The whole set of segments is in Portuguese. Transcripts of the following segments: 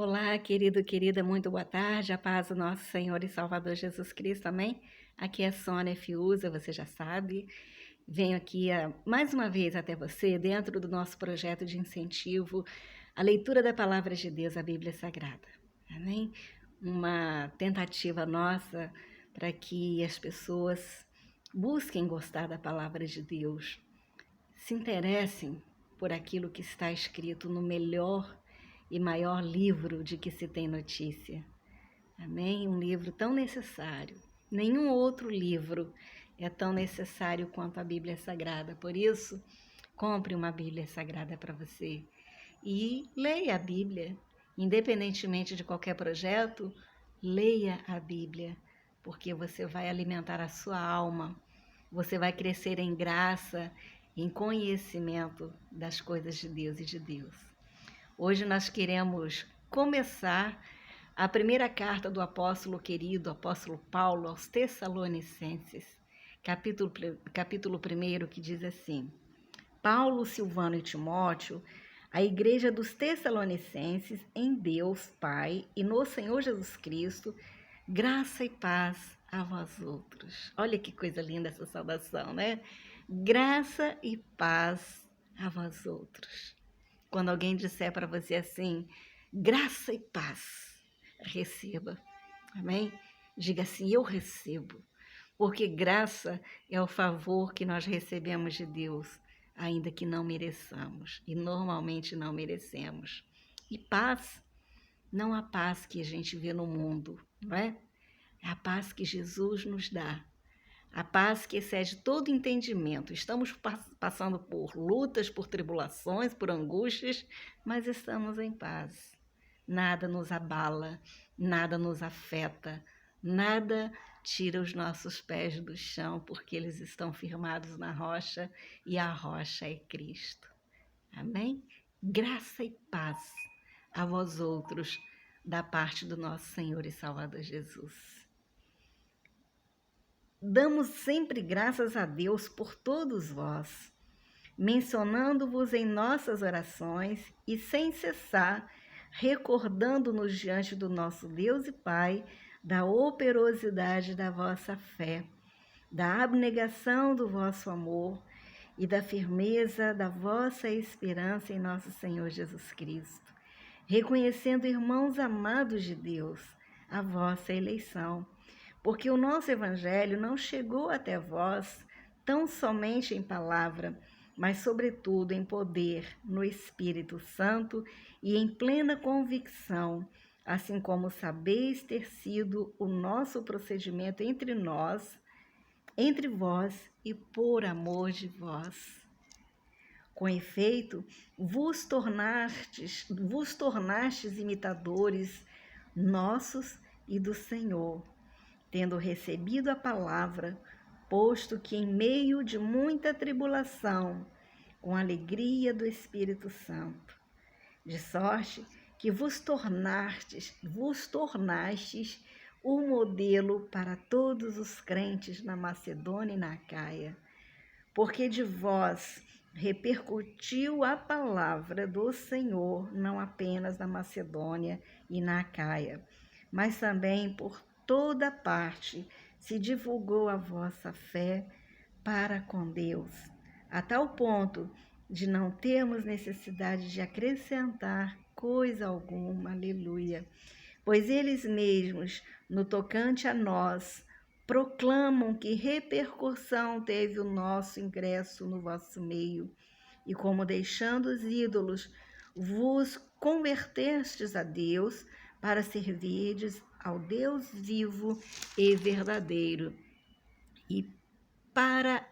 Olá, querido, querida, muito boa tarde, a paz do nosso Senhor e Salvador Jesus Cristo, amém? Aqui é Sônia Fiuza, você já sabe, venho aqui mais uma vez até você, dentro do nosso projeto de incentivo à leitura da Palavra de Deus, a Bíblia Sagrada, amém? Uma tentativa nossa para que as pessoas busquem gostar da Palavra de Deus, se interessem por aquilo que está escrito no melhor e maior livro de que se tem notícia. Amém? Um livro tão necessário. Nenhum outro livro é tão necessário quanto a Bíblia Sagrada. Por isso, compre uma Bíblia Sagrada para você e leia a Bíblia. Independentemente de qualquer projeto, leia a Bíblia, porque você vai alimentar a sua alma, você vai crescer em graça, em conhecimento das coisas de Deus e de Deus. Hoje nós queremos começar a primeira carta do apóstolo querido, apóstolo Paulo, aos Tessalonicenses, capítulo 1, que diz assim: Paulo, Silvano e Timóteo, a igreja dos Tessalonicenses, em Deus Pai e no Senhor Jesus Cristo, graça e paz a vós outros. Olha que coisa linda essa saudação, né? Graça e paz a vós outros. Quando alguém disser para você assim, graça e paz, receba. Amém? Diga assim, eu recebo. Porque graça é o favor que nós recebemos de Deus, ainda que não mereçamos. E normalmente não merecemos. E paz, não a paz que a gente vê no mundo, não é? É a paz que Jesus nos dá. A paz que excede todo entendimento. Estamos passando por lutas, por tribulações, por angústias, mas estamos em paz. Nada nos abala, nada nos afeta, nada tira os nossos pés do chão, porque eles estão firmados na rocha e a rocha é Cristo. Amém? Graça e paz a vós outros, da parte do nosso Senhor e Salvador Jesus. Damos sempre graças a Deus por todos vós, mencionando-vos em nossas orações e sem cessar, recordando-nos diante do nosso Deus e Pai da operosidade da vossa fé, da abnegação do vosso amor e da firmeza da vossa esperança em nosso Senhor Jesus Cristo, reconhecendo, irmãos amados de Deus, a vossa eleição, porque o nosso Evangelho não chegou até vós tão somente em palavra, mas sobretudo em poder, no Espírito Santo e em plena convicção, assim como sabeis ter sido o nosso procedimento entre nós, entre vós e por amor de vós. Com efeito, vos tornastes imitadores nossos e do Senhor, tendo recebido a palavra, posto que em meio de muita tribulação, com alegria do Espírito Santo, de sorte que vos tornastes o modelo para todos os crentes na Macedônia e na Acaia, porque de vós repercutiu a palavra do Senhor, não apenas na Macedônia e na Acaia, mas também por toda parte se divulgou a vossa fé para com Deus, a tal ponto de não termos necessidade de acrescentar coisa alguma, aleluia, pois eles mesmos, no tocante a nós, proclamam que repercussão teve o nosso ingresso no vosso meio, e como deixando os ídolos, vos convertestes a Deus para servirdes ao Deus vivo e verdadeiro, e para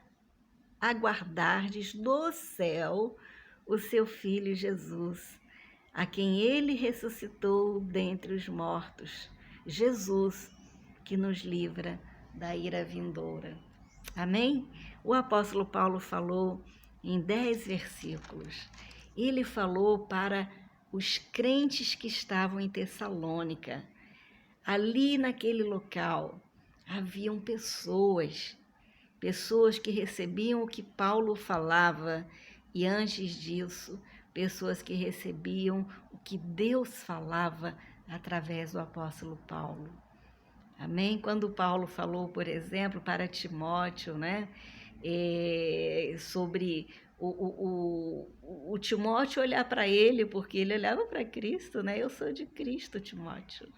aguardardes do céu o seu Filho Jesus, a quem ele ressuscitou dentre os mortos, Jesus, que nos livra da ira vindoura. Amém? O apóstolo Paulo falou em 10 versículos. Ele falou para os crentes que estavam em Tessalônica. Ali naquele local haviam pessoas que recebiam o que Paulo falava e antes disso, pessoas que recebiam o que Deus falava através do apóstolo Paulo. Amém? Quando Paulo falou, por exemplo, para Timóteo, né, sobre o Timóteo olhar para ele, porque ele olhava para Cristo, né? Eu sou de Cristo, Timóteo,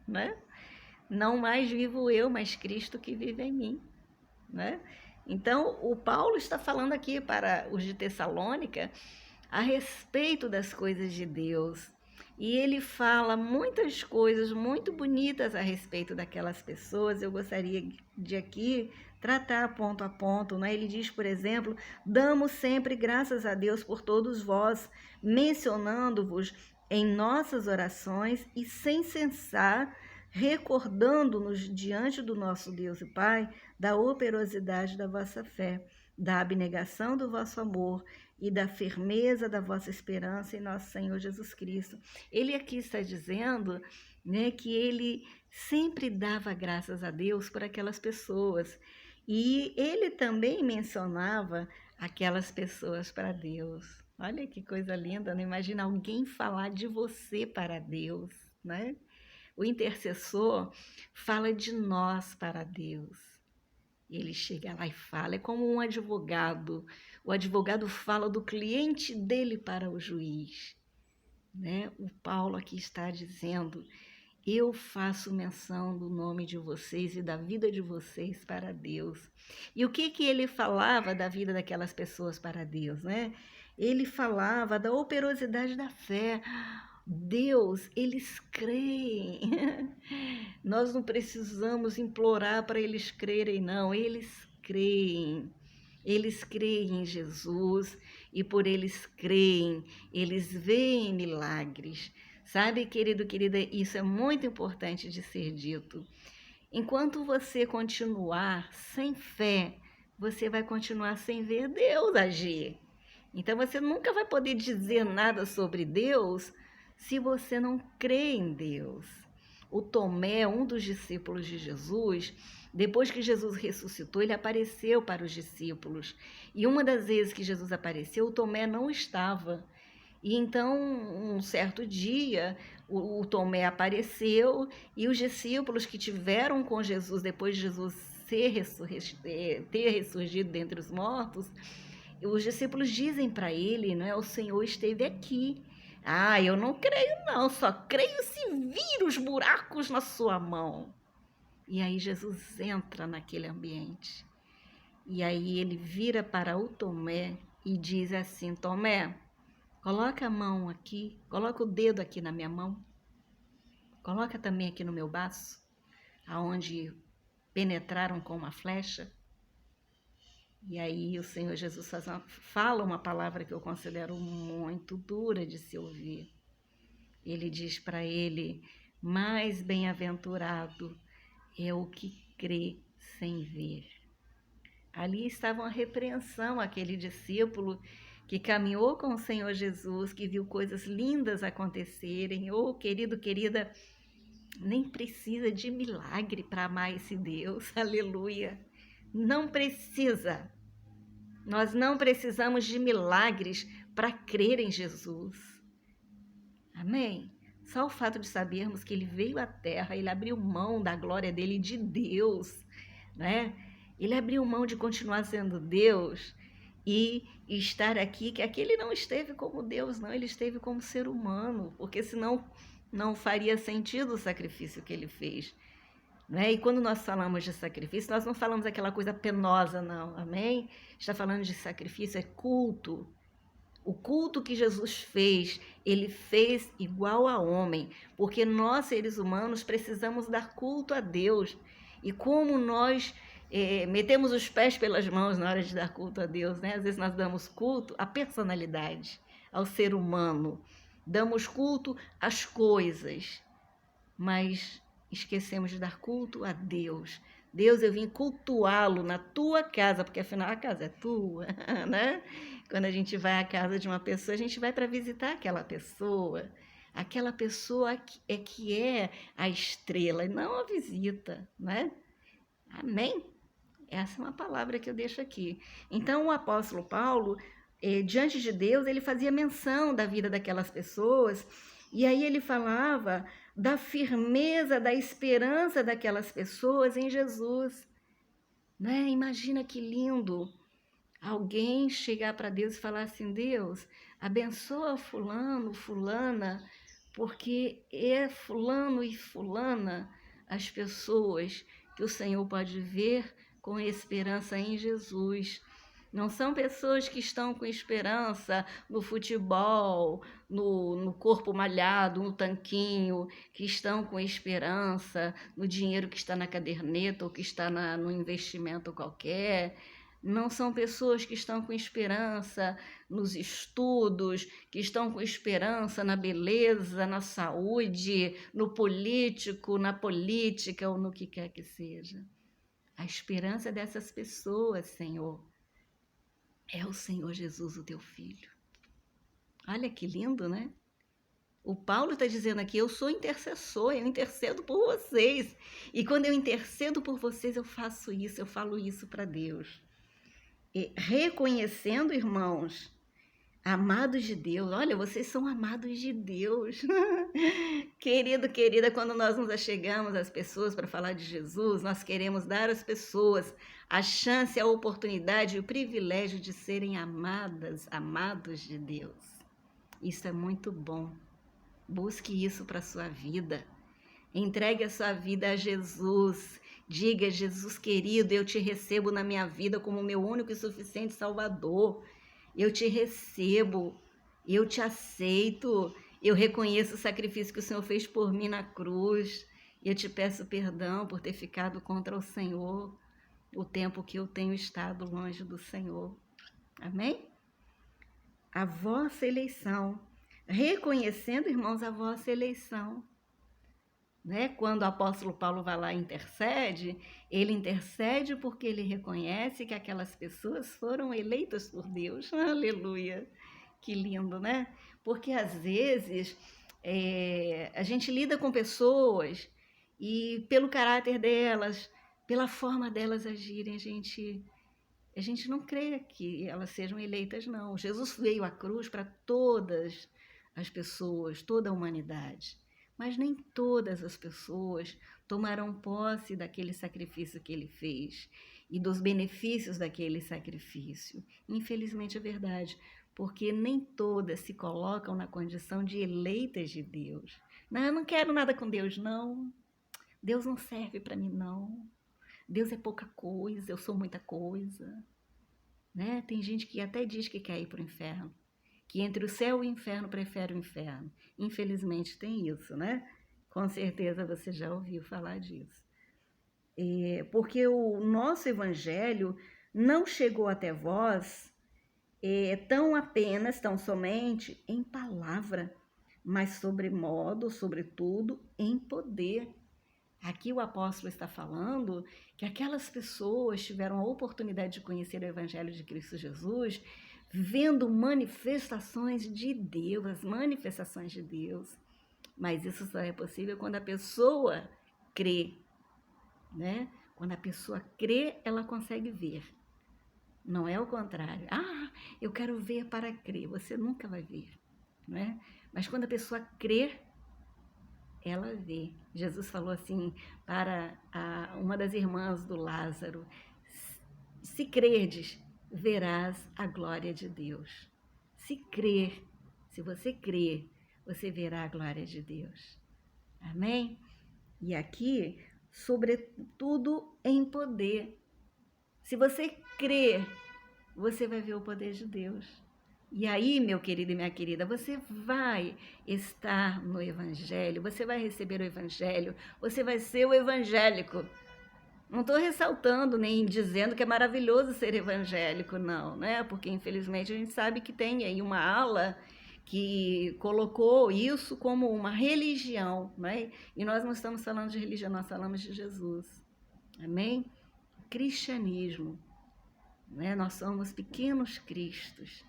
né? Não mais vivo eu, mas Cristo que vive em mim, né? Então, o Paulo está falando aqui para os de Tessalônica a respeito das coisas de Deus. E ele fala muitas coisas muito bonitas a respeito daquelas pessoas. Eu gostaria de aqui tratar ponto a ponto, né? Ele diz, por exemplo, damos sempre graças a Deus por todos vós, mencionando-vos em nossas orações e sem cessar, recordando-nos diante do nosso Deus e Pai da operosidade da vossa fé, da abnegação do vosso amor e da firmeza da vossa esperança em nosso Senhor Jesus Cristo. Ele aqui está dizendo, né, que ele sempre dava graças a Deus por aquelas pessoas. E ele também mencionava aquelas pessoas para Deus. Olha que coisa linda, não imagina alguém falar de você para Deus, né? O intercessor fala de nós para Deus. Ele chega lá e fala, é como um advogado. O advogado fala do cliente dele para o juiz, né? O Paulo aqui está dizendo, eu faço menção do nome de vocês e da vida de vocês para Deus. E o que ele falava da vida daquelas pessoas para Deus, né? Ele falava da operosidade da fé. Deus, eles creem. Nós não precisamos implorar para eles crerem, não. Eles creem. Eles creem em Jesus e por eles creem, eles veem milagres. Sabe, querido, querida, isso é muito importante de ser dito. Enquanto você continuar sem fé, você vai continuar sem ver Deus agir. Então você nunca vai poder dizer nada sobre Deus se você não crê em Deus. O Tomé, um dos discípulos de Jesus, depois que Jesus ressuscitou, ele apareceu para os discípulos. E uma das vezes que Jesus apareceu, o Tomé não estava. E então, um certo dia, o Tomé apareceu e os discípulos que tiveram com Jesus, depois de Jesus ter ressurgido dentre os mortos, os discípulos dizem para ele, né, o Senhor esteve aqui. Ah, eu não creio não, só creio se vir os buracos na sua mão. E aí Jesus entra naquele ambiente. E aí ele vira para o Tomé e diz assim, Tomé, coloca a mão aqui, coloca o dedo aqui na minha mão, coloca também aqui no meu baço, aonde penetraram com uma flecha. E aí o Senhor Jesus fala uma palavra que eu considero muito dura de se ouvir. Ele diz para ele, mais bem-aventurado é o que crê sem ver. Ali estava uma repreensão àquele discípulo que caminhou com o Senhor Jesus, que viu coisas lindas acontecerem. Oh, querido, querida, nem precisa de milagre para amar esse Deus. Aleluia. Não precisa. Nós não precisamos de milagres para crer em Jesus. Amém? Só o fato de sabermos que ele veio à terra, ele abriu mão da glória dele, de Deus, né? Ele abriu mão de continuar sendo Deus e estar aqui, que aqui ele não esteve como Deus, não, ele esteve como ser humano, porque senão não faria sentido o sacrifício que ele fez. Né? E quando nós falamos de sacrifício, nós não falamos aquela coisa penosa, não, amém? Está falando de sacrifício, é culto. O culto que Jesus fez, ele fez igual a homem, porque nós, seres humanos, precisamos dar culto a Deus. E como nós metemos os pés pelas mãos na hora de dar culto a Deus, né? Às vezes nós damos culto à personalidade, ao ser humano, damos culto às coisas, mas esquecemos de dar culto a Deus. Deus, eu vim cultuá-lo na tua casa, porque afinal a casa é tua, né? Quando a gente vai à casa de uma pessoa, a gente vai para visitar aquela pessoa. Aquela pessoa que é a estrela, e não a visita, né? Amém? Essa é uma palavra que eu deixo aqui. Então, o apóstolo Paulo diante de Deus, ele fazia menção da vida daquelas pessoas, e aí ele falava da firmeza, da esperança daquelas pessoas em Jesus, né? Imagina que lindo alguém chegar para Deus e falar assim: Deus, abençoa fulano, fulana, porque é fulano e fulana as pessoas que o Senhor pode ver com esperança em Jesus. Não são pessoas que estão com esperança no futebol, no corpo malhado, no tanquinho, que estão com esperança no dinheiro que está na caderneta ou que está no investimento qualquer. Não são pessoas que estão com esperança nos estudos, que estão com esperança na beleza, na saúde, no político, na política ou no que quer que seja. A esperança dessas pessoas, Senhor, é o Senhor Jesus, o teu Filho. Olha que lindo, né? O Paulo está dizendo aqui: eu sou intercessor, eu intercedo por vocês. E quando eu intercedo por vocês, eu faço isso, eu falo isso para Deus. E reconhecendo, irmãos, amados de Deus, olha, vocês são amados de Deus. Querido, querida, quando nós nos achegamos às pessoas para falar de Jesus, nós queremos dar às pessoas a chance, a oportunidade e o privilégio de serem amadas, amados de Deus. Isso é muito bom. Busque isso para a sua vida. Entregue a sua vida a Jesus. Diga: Jesus querido, eu te recebo na minha vida como meu único e suficiente Salvador. Eu te recebo, eu te aceito, eu reconheço o sacrifício que o Senhor fez por mim na cruz. Eu te peço perdão por ter ficado contra o Senhor o tempo que eu tenho estado longe do Senhor. Amém? A vossa eleição. Reconhecendo, irmãos, a vossa eleição. Né? Quando o apóstolo Paulo vai lá e intercede, ele intercede porque ele reconhece que aquelas pessoas foram eleitas por Deus. Aleluia! Que lindo, né? Porque às vezes a gente lida com pessoas e pelo caráter delas, pela forma delas agirem, a gente não crê que elas sejam eleitas, não. Jesus veio à cruz para todas as pessoas, toda a humanidade. Mas nem todas as pessoas tomaram posse daquele sacrifício que ele fez e dos benefícios daquele sacrifício. Infelizmente é verdade, porque nem todas se colocam na condição de eleitas de Deus. Não, eu não quero nada com Deus, não. Deus não serve para mim, não. Deus é pouca coisa, eu sou muita coisa. Né? Tem gente que até diz que quer ir para o inferno, que entre o céu e o inferno prefere o inferno. Infelizmente tem isso, né? Com certeza você já ouviu falar disso. Porque o nosso evangelho não chegou até vós tão somente em palavra, mas sobremodo, sobretudo, em poder. Aqui o apóstolo está falando que aquelas pessoas tiveram a oportunidade de conhecer o evangelho de Cristo Jesus, vendo manifestações de Deus, as manifestações de Deus. Mas isso só é possível quando a pessoa crê, né? Quando a pessoa crê, ela consegue ver. Não é o contrário. Ah, eu quero ver para crer. Você nunca vai ver, não é? Mas quando a pessoa crê, ela vê. Jesus falou assim para uma das irmãs do Lázaro: se crerdes, verás a glória de Deus. Se crer, se você crer, você verá a glória de Deus. Amém? E aqui, sobretudo em poder. Se você crer, você vai ver o poder de Deus. E aí, meu querido e minha querida, você vai estar no Evangelho, você vai receber o Evangelho, você vai ser o evangélico. Não estou ressaltando nem dizendo que é maravilhoso ser evangélico, não, né? Porque infelizmente a gente sabe que tem aí uma ala que colocou isso como uma religião, né? E nós não estamos falando de religião, nós falamos de Jesus. Amém? Cristianismo, né? Nós somos pequenos cristos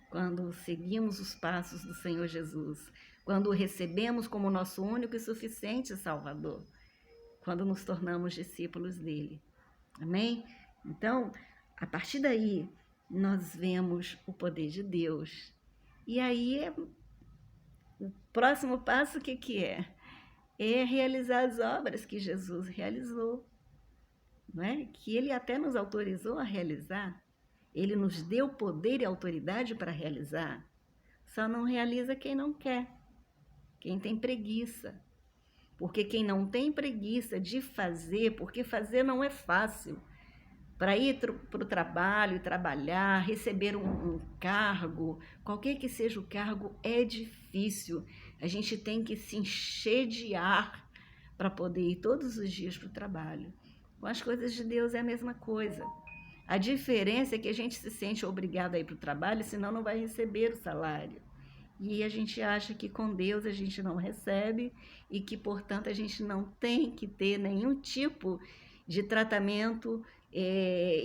quando seguimos os passos do Senhor Jesus, quando o recebemos como nosso único e suficiente Salvador, quando nos tornamos discípulos dele. Amém? Então, a partir daí, nós vemos o poder de Deus. E aí, o próximo passo, o que que é? É realizar as obras que Jesus realizou, não é? Que ele até nos autorizou a realizar. Ele nos deu poder e autoridade para realizar. Só não realiza quem não quer, quem tem preguiça. Porque quem não tem preguiça de fazer, porque fazer não é fácil. Para ir para o trabalho, trabalhar, receber um cargo, qualquer que seja o cargo, é difícil. A gente tem que se encher de ar para poder ir todos os dias para o trabalho. Com as coisas de Deus é a mesma coisa. A diferença é que a gente se sente obrigado a ir para o trabalho, senão não vai receber o salário. E a gente acha que com Deus a gente não recebe e que, portanto, a gente não tem que ter nenhum tipo de tratamento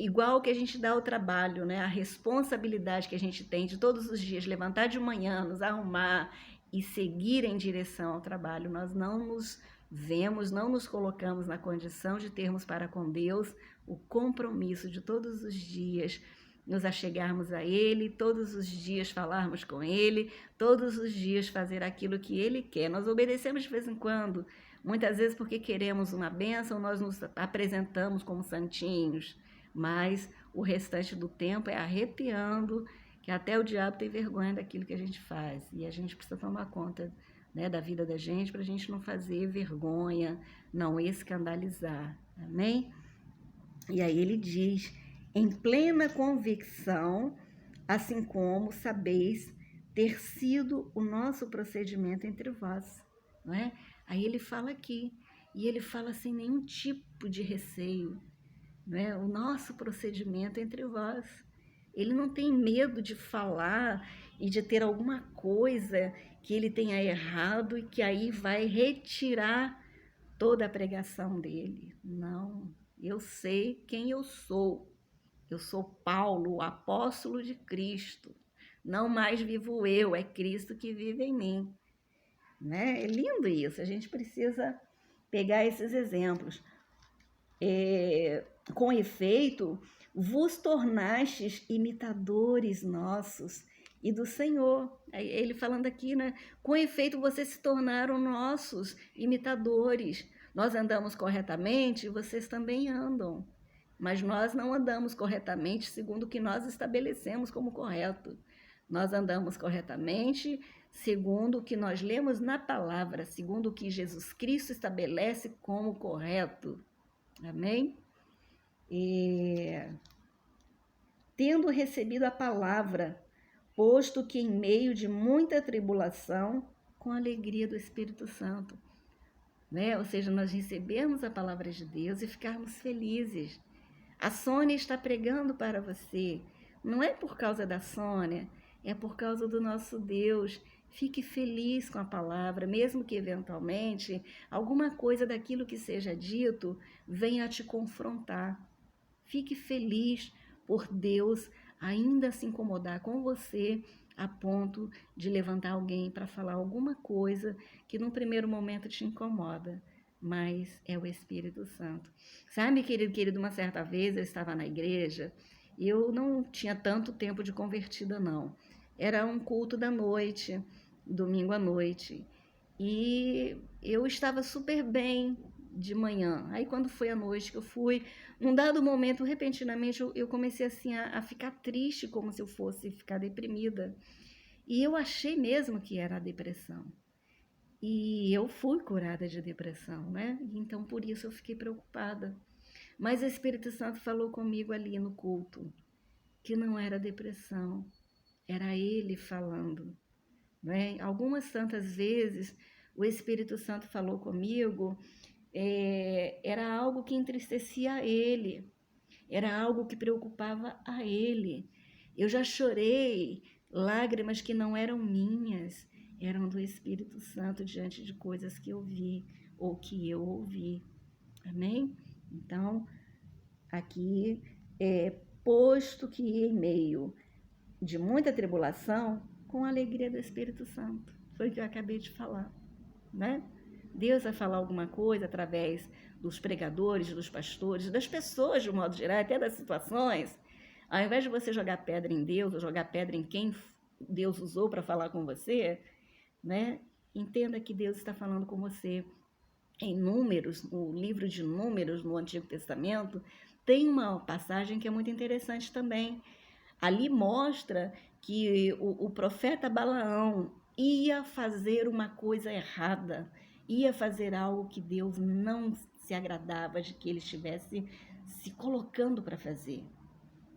igual que a gente dá ao trabalho, né? A responsabilidade que a gente tem de todos os dias levantar de manhã, nos arrumar e seguir em direção ao trabalho. Nós não nos vemos, não nos colocamos na condição de termos para com Deus o compromisso de todos os dias nos achegarmos a Ele, todos os dias falarmos com Ele, todos os dias fazer aquilo que Ele quer. Nós obedecemos de vez em quando, muitas vezes porque queremos uma bênção, nós nos apresentamos como santinhos, mas o restante do tempo é arrepiando, que até o diabo tem vergonha daquilo que a gente faz. E a gente precisa tomar conta, né, da vida da gente, para a gente não fazer vergonha, não escandalizar. Amém? E aí ele diz, em plena convicção, assim como sabeis ter sido o nosso procedimento entre vós, não é? Aí ele fala aqui, e ele fala sem nenhum tipo de receio, não é? O nosso procedimento entre vós. Ele não tem medo de falar e de ter alguma coisa que ele tenha errado e que aí vai retirar toda a pregação dele. Não, eu sei quem eu sou. Eu sou Paulo, o apóstolo de Cristo. Não mais vivo eu, é Cristo que vive em mim. Né? É lindo isso, a gente precisa pegar esses exemplos. Com efeito, vos tornastes imitadores nossos e do Senhor. Ele falando aqui, né? Com efeito, vocês se tornaram nossos imitadores. Nós andamos corretamente, vocês também andam. Mas nós não andamos corretamente segundo o que nós estabelecemos como correto. Nós andamos corretamente segundo o que nós lemos na palavra, segundo o que Jesus Cristo estabelece como correto. Amém? Tendo recebido a palavra, posto que em meio de muita tribulação, com a alegria do Espírito Santo. Né? Ou seja, nós recebemos a palavra de Deus e ficarmos felizes. A Sônia está pregando para você. Não é por causa da Sônia, é por causa do nosso Deus. Fique feliz com a palavra, mesmo que eventualmente alguma coisa daquilo que seja dito venha a te confrontar. Fique feliz por Deus ainda se incomodar com você a ponto de levantar alguém para falar alguma coisa que num primeiro momento te incomoda, mas é o Espírito Santo. Sabe, querido, uma certa vez eu estava na igreja e eu não tinha tanto tempo de convertida, não. Era um culto da noite, domingo à noite, e eu estava super bem de manhã. Aí quando foi à noite que eu fui, num dado momento, repentinamente, eu comecei assim a ficar triste, como se eu fosse ficar deprimida. E eu achei mesmo que era a depressão. E eu fui curada de depressão, né? Então, por isso eu fiquei preocupada. Mas o Espírito Santo falou comigo ali no culto, que não era depressão, era Ele falando. Né? Algumas tantas vezes o Espírito Santo falou comigo, era algo que entristecia a Ele, era algo que preocupava a Ele. Eu já chorei lágrimas que não eram minhas, eram do Espírito Santo diante de coisas que eu vi ou que eu ouvi. Amém? Então, aqui, posto que em meio de muita tribulação, com a alegria do Espírito Santo. Foi o que eu acabei de falar, né? Deus vai falar alguma coisa através dos pregadores, dos pastores, das pessoas de um modo geral, até das situações. Ao invés de você jogar pedra em Deus, ou jogar pedra em quem Deus usou para falar com você, né? Entenda que Deus está falando com você. Em Números, no livro de Números, no Antigo Testamento, tem uma passagem que é muito interessante também. Ali mostra que o profeta Balaão ia fazer uma coisa errada, ia fazer algo que Deus não se agradava de que ele estivesse se colocando para fazer.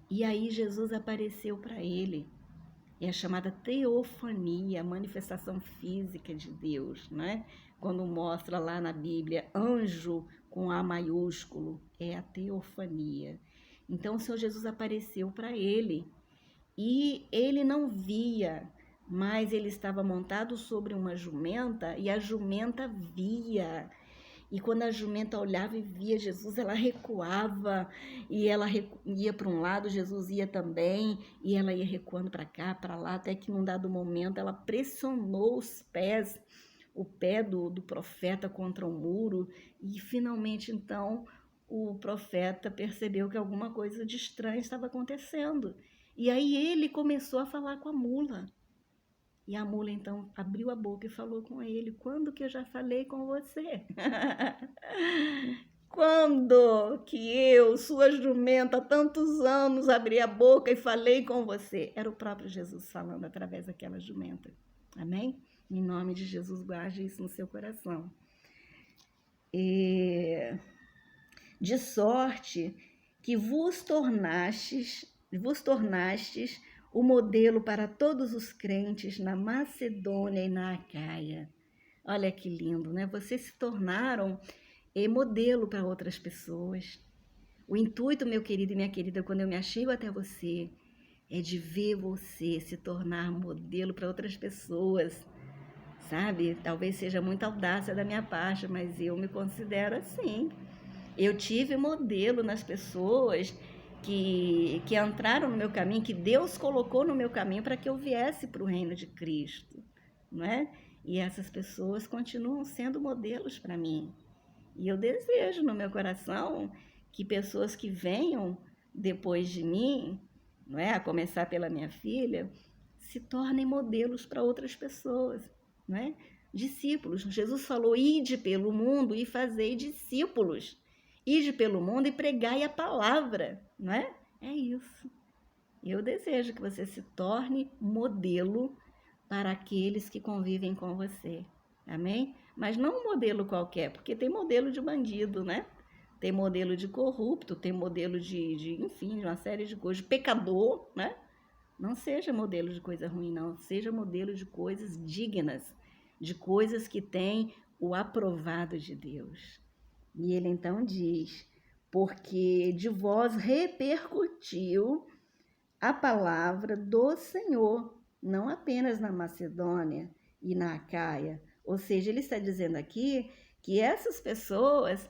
E aí Jesus apareceu para ele. É a chamada teofania, a manifestação física de Deus, né? Quando mostra lá na Bíblia anjo com A maiúsculo, é a teofania. Então o Senhor Jesus apareceu para ele e ele não via, mas ele estava montado sobre uma jumenta e a jumenta via. E quando a jumenta olhava e via Jesus, ela recuava e ela ia para um lado, Jesus ia também, e ela ia recuando para cá, para lá, até que num dado momento ela pressionou os pés, o pé do profeta contra o muro, e finalmente então o profeta percebeu que alguma coisa de estranho estava acontecendo. E aí ele começou a falar com a mula. E a mula então abriu a boca e falou com ele: quando que eu já falei com você? Quando que eu, sua jumenta, há tantos anos, abri a boca e falei com você? Era o próprio Jesus falando através daquela jumenta. Amém? Em nome de Jesus, guarde isso no seu coração. De sorte que vos tornastes o modelo para todos os crentes na Macedônia e na Acaia. Olha que lindo, né? Vocês se tornaram modelo para outras pessoas. O intuito, meu querido e minha querida, quando eu me achego até você, é de ver você se tornar modelo para outras pessoas, sabe? Talvez seja muita audácia da minha parte, mas eu me considero assim. Eu tive modelo nas pessoas que entraram no meu caminho, que Deus colocou no meu caminho para que eu viesse para o reino de Cristo, não é? E essas pessoas continuam sendo modelos para mim. E eu desejo no meu coração que pessoas que venham depois de mim, não é? A começar pela minha filha, se tornem modelos para outras pessoas, não é? Discípulos. Jesus falou: ide pelo mundo e fazei discípulos. Ide pelo mundo e pregai a palavra, não é? É isso. Eu desejo que você se torne modelo para aqueles que convivem com você. Amém? Mas não um modelo qualquer, porque tem modelo de bandido, né? Tem modelo de corrupto, tem modelo enfim, de uma série de coisas, de pecador, né? Não seja modelo de coisa ruim, não. Seja modelo de coisas dignas, de coisas que têm o aprovado de Deus. E ele então diz: porque de vós repercutiu a palavra do Senhor, não apenas na Macedônia e na Acaia. Ou seja, ele está dizendo aqui que essas pessoas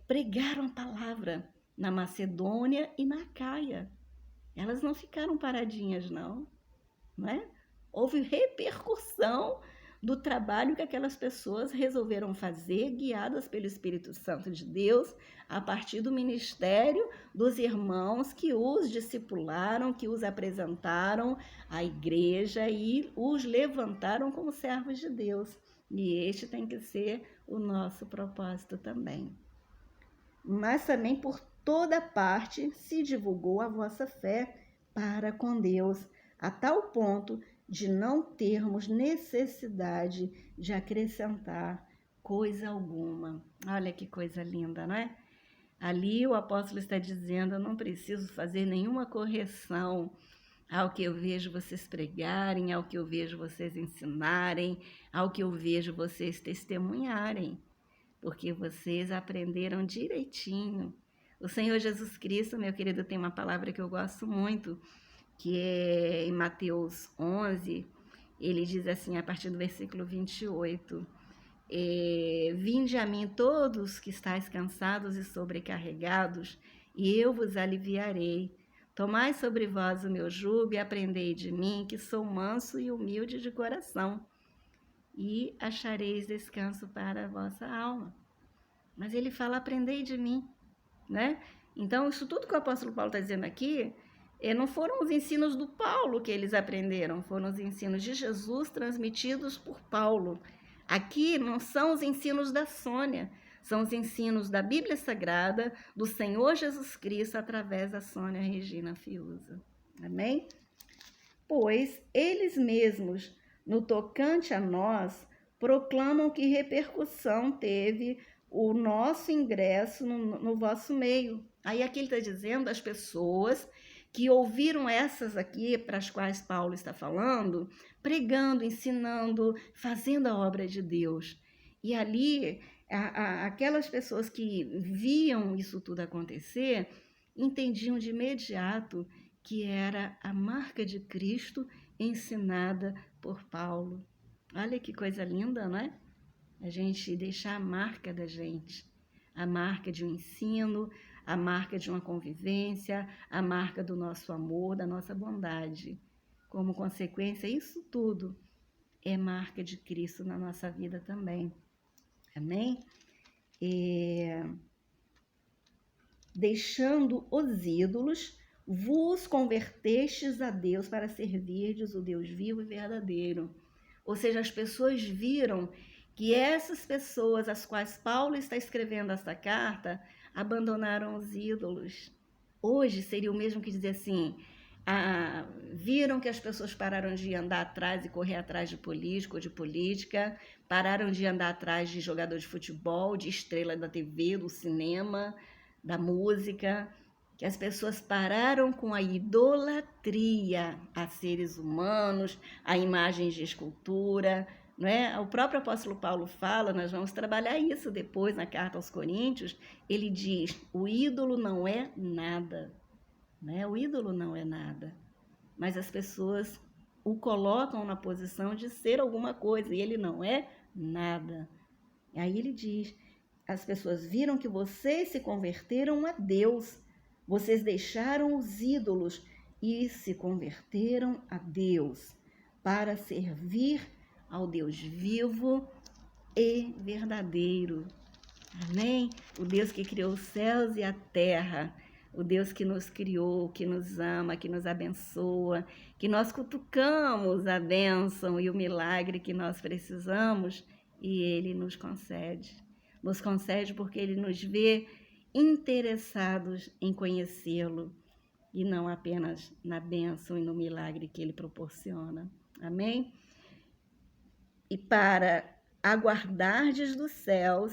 pregaram a palavra na Macedônia e na Acaia. Elas não ficaram paradinhas, não é? Houve repercussão do trabalho que aquelas pessoas resolveram fazer, guiadas pelo Espírito Santo de Deus, a partir do ministério dos irmãos que os discipularam, que os apresentaram à igreja e os levantaram como servos de Deus. E este tem que ser o nosso propósito também. Mas também por toda parte se divulgou a vossa fé para com Deus, a tal ponto de não termos necessidade de acrescentar coisa alguma. Olha que coisa linda, não é? Ali o apóstolo está dizendo: eu não preciso fazer nenhuma correção ao que eu vejo vocês pregarem, ao que eu vejo vocês ensinarem, ao que eu vejo vocês testemunharem, porque vocês aprenderam direitinho. O Senhor Jesus Cristo, meu querido, tem uma palavra que eu gosto muito, que é em Mateus 11, ele diz assim, a partir do versículo 28, vinde a mim todos que estáis cansados e sobrecarregados, e eu vos aliviarei. Tomai sobre vós o meu jugo e aprendei de mim, que sou manso e humilde de coração, e achareis descanso para a vossa alma. Mas ele fala: aprendei de mim, né? Então, isso tudo que o apóstolo Paulo está dizendo aqui Não foram os ensinos do Paulo que eles aprenderam, foram os ensinos de Jesus transmitidos por Paulo. Aqui não são os ensinos da Sônia, são os ensinos da Bíblia Sagrada, do Senhor Jesus Cristo, através da Sônia Regina Fiuza. Amém? Pois eles mesmos, no tocante a nós, proclamam que repercussão teve o nosso ingresso no vosso meio. Aí aqui ele está dizendo as pessoas que ouviram essas aqui, para as quais Paulo está falando, pregando, ensinando, fazendo a obra de Deus. E ali, aquelas pessoas que viam isso tudo acontecer, entendiam de imediato que era a marca de Cristo ensinada por Paulo. Olha que coisa linda, não é? A gente deixar a marca da gente, a marca de um ensino, a marca de uma convivência, a marca do nosso amor, da nossa bondade. Como consequência, isso tudo é marca de Cristo na nossa vida também. Amém? Deixando os ídolos, vos convertestes a Deus para servirdes o Deus vivo e verdadeiro. Ou seja, as pessoas viram que essas pessoas às quais Paulo está escrevendo esta carta abandonaram os ídolos. Hoje seria o mesmo que dizer assim, viram que as pessoas pararam de andar atrás e correr atrás de político ou de política, pararam de andar atrás de jogador de futebol, de estrela da TV, do cinema, da música, que as pessoas pararam com a idolatria a seres humanos, a imagens de escultura, não é? O próprio apóstolo Paulo fala, nós vamos trabalhar isso depois na carta aos Coríntios, ele diz, o ídolo não é nada, né? O ídolo não é nada, mas as pessoas o colocam na posição de ser alguma coisa e ele não é nada. E aí ele diz, as pessoas viram que vocês se converteram a Deus, vocês deixaram os ídolos e se converteram a Deus para servir ao Deus vivo e verdadeiro. Amém? O Deus que criou os céus e a terra, o Deus que nos criou, que nos ama, que nos abençoa, que nós cutucamos a bênção e o milagre que nós precisamos e Ele nos concede. Nos concede porque Ele nos vê interessados em conhecê-lo e não apenas na bênção e no milagre que Ele proporciona. Amém? E para aguardardes dos céus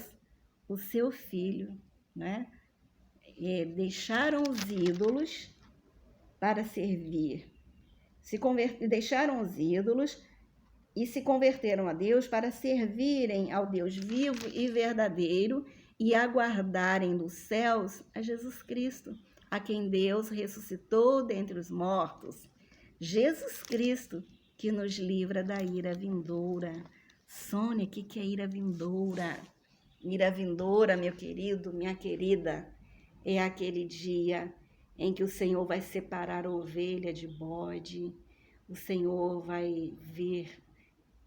o seu Filho, né? E deixaram os ídolos para servir. Deixaram os ídolos e se converteram a Deus para servirem ao Deus vivo e verdadeiro e aguardarem dos céus a Jesus Cristo, a quem Deus ressuscitou dentre os mortos. Jesus Cristo, que nos livra da ira vindoura. Sônia, o que é ira vindoura? Ira vindoura, meu querido, minha querida, é aquele dia em que o Senhor vai separar a ovelha de bode, o Senhor vai ver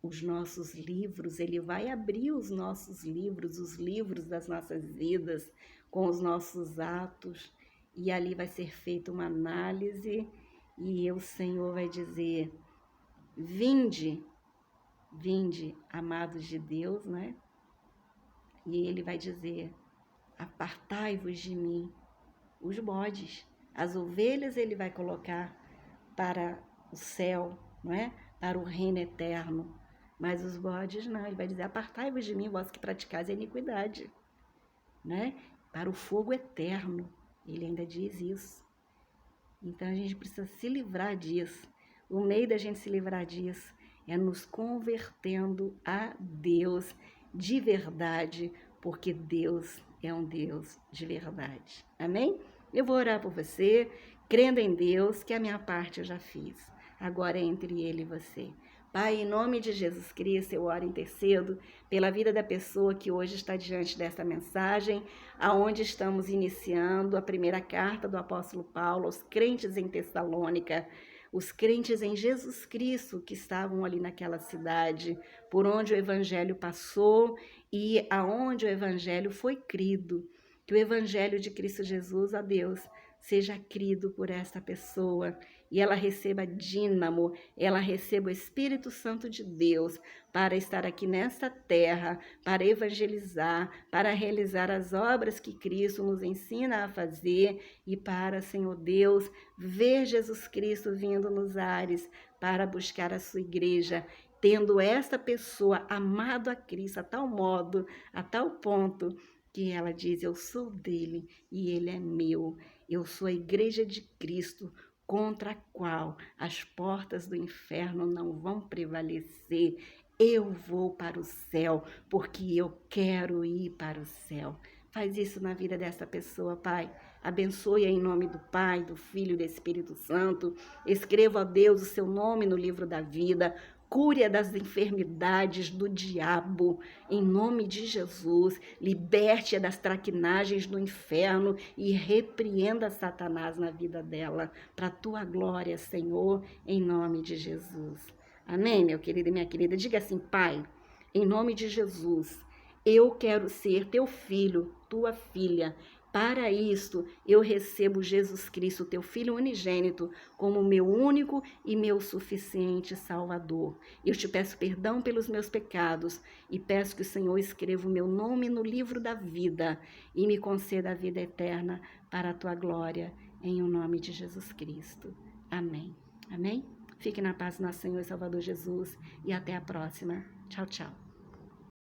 os nossos livros, Ele vai abrir os nossos livros, os livros das nossas vidas, com os nossos atos, e ali vai ser feita uma análise, e o Senhor vai dizer, vinde, amados de Deus, né? E Ele vai dizer, apartai-vos de mim, os bodes, as ovelhas Ele vai colocar para o céu, não é? Para o reino eterno, mas os bodes não, Ele vai dizer, apartai-vos de mim, vós que praticais a iniquidade, né? Para o fogo eterno, Ele ainda diz isso. Então a gente precisa se livrar disso. O meio da gente se livrar disso é nos convertendo a Deus de verdade, porque Deus é um Deus de verdade. Amém? Eu vou orar por você, crendo em Deus, que a minha parte eu já fiz. Agora é entre Ele e você. Pai, em nome de Jesus Cristo, eu oro e intercedo pela vida da pessoa que hoje está diante desta mensagem, aonde estamos iniciando a primeira carta do apóstolo Paulo aos crentes em Tessalônica, os crentes em Jesus Cristo que estavam ali naquela cidade, por onde o evangelho passou e aonde o evangelho foi crido. Que o evangelho de Cristo Jesus, ó Deus, seja crido por esta pessoa e ela receba dínamo, ela receba o Espírito Santo de Deus para estar aqui nesta terra, para evangelizar, para realizar as obras que Cristo nos ensina a fazer e para, Senhor Deus, ver Jesus Cristo vindo nos ares para buscar a sua igreja, tendo esta pessoa amado a Cristo a tal modo, a tal ponto, que ela diz: eu sou dele e ele é meu. Eu sou a igreja de Cristo, contra a qual as portas do inferno não vão prevalecer. Eu vou para o céu, porque eu quero ir para o céu. Faz isso na vida dessa pessoa, Pai. Abençoe em nome do Pai, do Filho e do Espírito Santo. Escreva, ó Deus, o seu nome no livro da vida. Cure-a das enfermidades do diabo, em nome de Jesus. Liberte-a das traquinagens do inferno e repreenda Satanás na vida dela, para a tua glória, Senhor, em nome de Jesus. Amém, meu querido e minha querida? Diga assim: Pai, em nome de Jesus, eu quero ser teu filho, tua filha. Para isto, eu recebo Jesus Cristo, teu Filho unigênito, como meu único e meu suficiente Salvador. Eu te peço perdão pelos meus pecados e peço que o Senhor escreva o meu nome no livro da vida e me conceda a vida eterna para a tua glória, em o nome de Jesus Cristo. Amém. Amém? Fique na paz do nosso Senhor e Salvador Jesus e até a próxima. Tchau, tchau.